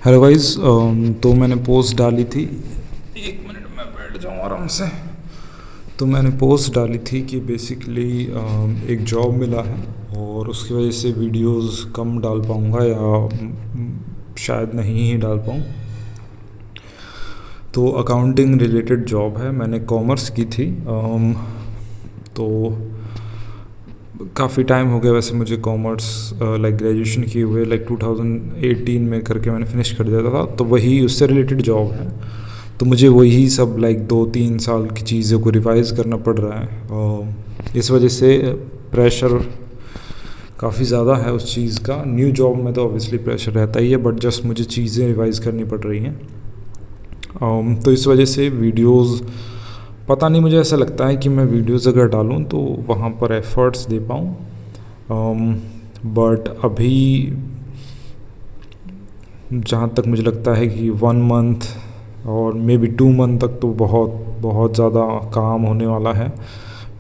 Hello guys. तो मैंने post डाली थी, एक मिनट में बैठ जाऊँ आराम से। तो मैंने पोस्ट डाली थी कि बेसिकली एक जॉब मिला है और उसकी वजह से वीडियोस कम डाल पाऊँगा या शायद नहीं ही डाल पाऊँ। तो अकाउंटिंग रिलेटेड जॉब है, मैंने कॉमर्स की थी। तो काफ़ी टाइम हो गया वैसे मुझे कॉमर्स लाइक ग्रेजुएशन किए हुए, लाइक 2018 में करके मैंने फिनिश कर दिया था। तो वही उससे रिलेटेड जॉब है, तो मुझे वही सब लाइक 2-3 साल की चीज़ों को रिवाइज करना पड़ रहा है और इस वजह से प्रेशर काफ़ी ज़्यादा है उस चीज़ का। न्यू जॉब में तो ऑब्वियसली प्रेशर रहता ही है, बट जस्ट मुझे चीज़ें रिवाइज करनी पड़ रही हैं। तो इस वजह से वीडियोस, पता नहीं, मुझे ऐसा लगता है कि मैं वीडियोस अगर डालूं तो वहाँ पर एफ़र्ट्स दे पाऊँ। बट अभी जहाँ तक मुझे लगता है कि 1 मंथ और मे बी 2 मंथ तक तो बहुत बहुत ज़्यादा काम होने वाला है,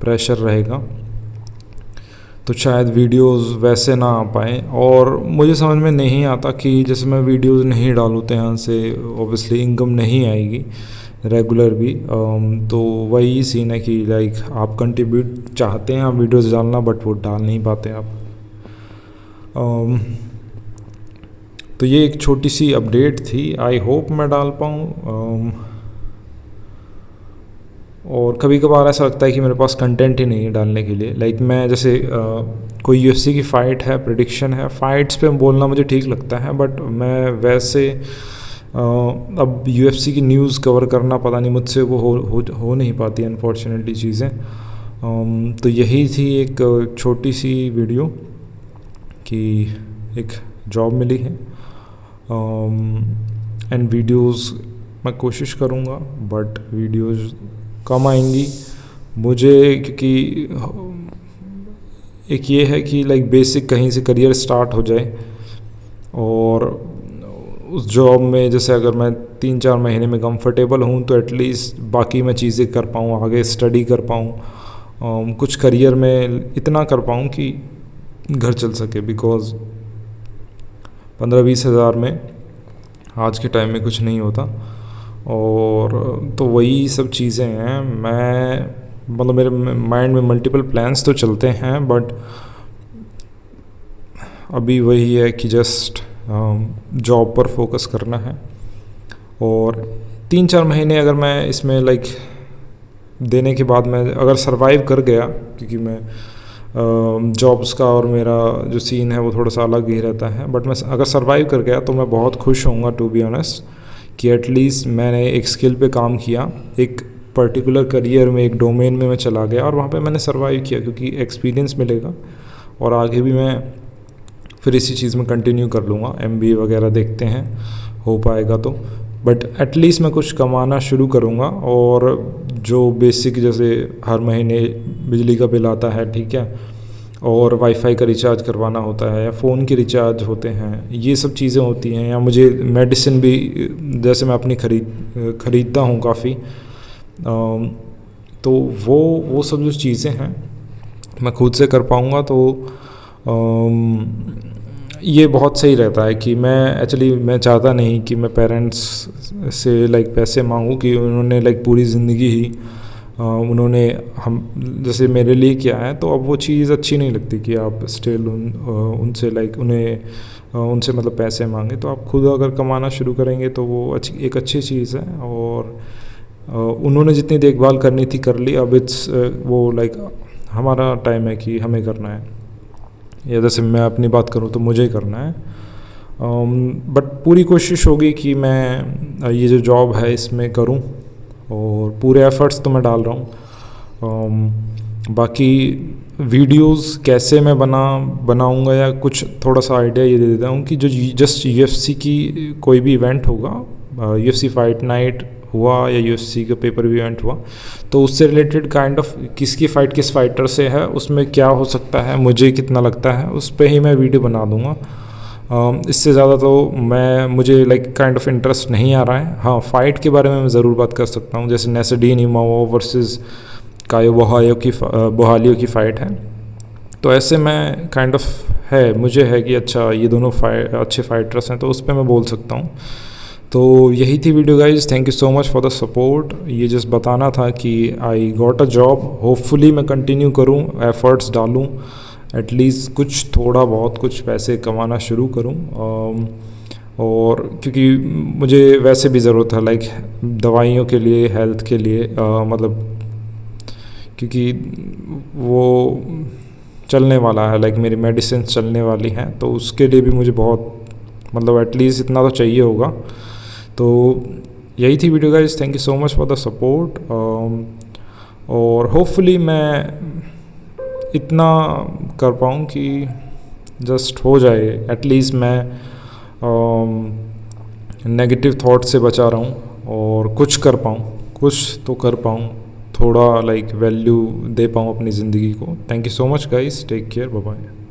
प्रेशर रहेगा। तो शायद वीडियोस वैसे ना आ पाएँ और मुझे समझ में नहीं आता कि जैसे मैं वीडियोस नहीं डालूँ तो यहाँ से ऑब्वियसली इनकम नहीं आएगी रेगुलर भी। तो वही सीन है कि लाइक आप कंट्रीब्यूट चाहते हैं आप वीडियोस डालना, बट वो डाल नहीं पाते आप। तो ये एक छोटी सी अपडेट थी, आई होप मैं डाल पाऊँ। और कभी कभार ऐसा लगता है कि मेरे पास कंटेंट ही नहीं है डालने के लिए। लाइक मैं जैसे कोई यूएफसी की फ़ाइट है, प्रेडिक्शन है, फ़ाइट्स पे बोलना मुझे ठीक लगता है, बट मैं वैसे अब यूएफसी की न्यूज़ कवर करना पता नहीं मुझसे वो हो नहीं पाती अनफॉर्चुनेटली चीज़ें। तो यही थी एक छोटी सी वीडियो कि एक जॉब मिली है एंड वीडियोस मैं कोशिश करूँगा, बट वीडियोस कम आएंगी मुझे, क्योंकि एक ये है कि लाइक बेसिक कहीं से करियर स्टार्ट हो जाए और उस जॉब में जैसे अगर मैं 3-4 महीने में कंफर्टेबल हूँ तो एटलीस्ट बाकी मैं चीज़ें कर पाऊँ, आगे स्टडी कर पाऊँ, कुछ करियर में इतना कर पाऊँ कि घर चल सके। बिकॉज़ 15-20 हज़ार में आज के टाइम में कुछ नहीं होता। और तो वही सब चीज़ें हैं। मैं मतलब मेरे माइंड में मल्टीपल प्लान्स तो चलते हैं, बट अभी वही है कि जस्ट जॉब पर फोकस करना है। और 3-4 महीने अगर मैं इसमें लाइक देने के बाद मैं अगर सरवाइव कर गया, क्योंकि मैं जॉब्स का और मेरा जो सीन है वो थोड़ा सा अलग ही रहता है, बट मैं अगर सरवाइव कर गया तो मैं बहुत खुश होऊंगा टू बी ऑनेस्ट, कि एटलीस्ट मैंने एक स्किल पे काम किया, एक पर्टिकुलर करियर में, एक डोमेन में मैं चला गया और वहाँ पे मैंने सरवाइव किया, क्योंकि एक्सपीरियंस मिलेगा और आगे भी मैं फिर इसी चीज़ में कंटिन्यू कर लूँगा। MBA वगैरह देखते हैं हो पाएगा तो, बट एटलीस्ट मैं कुछ कमाना शुरू करूँगा। और जो बेसिक जैसे हर महीने बिजली का बिल आता है, ठीक है, और वाईफाई का रिचार्ज करवाना होता है या फ़ोन के रिचार्ज होते हैं, ये सब चीज़ें होती हैं। या मुझे मेडिसिन भी जैसे मैं अपनी ख़रीदता हूँ काफ़ी, तो वो सब जो चीज़ें हैं मैं खुद से कर पाऊँगा तो ये बहुत सही रहता है। कि मैं चाहता नहीं कि मैं पेरेंट्स से लाइक पैसे मांगूं, कि उन्होंने लाइक पूरी ज़िंदगी ही उन्होंने हम जैसे मेरे लिए किया है, तो अब वो चीज़ अच्छी नहीं लगती कि आप स्टिल उनसे लाइक उनसे मतलब पैसे मांगे। तो आप खुद अगर कमाना शुरू करेंगे तो वो एक अच्छी चीज़ है। और उन्होंने जितनी देखभाल करनी थी कर ली, अब इट्स वो लाइक हमारा टाइम है कि हमें करना है, या जैसे मैं अपनी बात करूँ तो मुझे ही करना है। बट पूरी कोशिश होगी कि मैं ये जो जॉब है इसमें करूँ और पूरे एफ़र्ट्स तो मैं डाल रहा हूँ। बाकी वीडियोस कैसे मैं बनाऊँगा या कुछ थोड़ा सा आइडिया ये दे देता हूँ कि जो जस्ट UFC की कोई भी इवेंट होगा, UFC फाइट नाइट हुआ या UFC का पेपर व्यू इवेंट हुआ, तो उससे रिलेटेड काइंड ऑफ किसकी फ़ाइट किस फाइटर से है, उसमें क्या हो सकता है, मुझे कितना लगता है, उस पर ही मैं वीडियो बना दूँगा। इससे ज़्यादा तो मुझे लाइक काइंड ऑफ इंटरेस्ट नहीं आ रहा है। हाँ, फ़ाइट के बारे में मैं ज़रूर बात कर सकता हूँ, जैसे नेसेडीन इमामोव वर्सेस कायो बोहालियो की फ़ाइट है, तो ऐसे मैं काइंड ऑफ है, मुझे है कि अच्छा ये दोनों अच्छे फाइटर्स हैं, तो उस पर मैं बोल सकता हूँ। तो यही थी video guys, thank you so much for the support. ये जस्ट बताना था कि I got a job, hopefully मैं कंटिन्यू करूँ, एफर्ट्स डालूँ, एटलीस्ट कुछ थोड़ा बहुत कुछ पैसे कमाना शुरू करूँ। और क्योंकि मुझे वैसे भी ज़रूरत है लाइक दवाइयों के लिए, हेल्थ के लिए, मतलब क्योंकि वो चलने वाला है, लाइक मेरी मेडिसिन चलने वाली हैं, तो उसके लिए भी मुझे बहुत मतलब एटलीस्ट इतना तो चाहिए होगा। तो यही थी video guys, thank you so much for the support. और होपफुली मैं इतना कर पाऊँ कि जस्ट हो जाए, एटलीस्ट मैं नेगेटिव थॉट से बचा रहा हूँ और कुछ कर पाऊँ, कुछ तो कर पाऊँ, थोड़ा लाइक वैल्यू दे पाऊँ अपनी ज़िंदगी को। Thank you so much guys, take care, bye bye.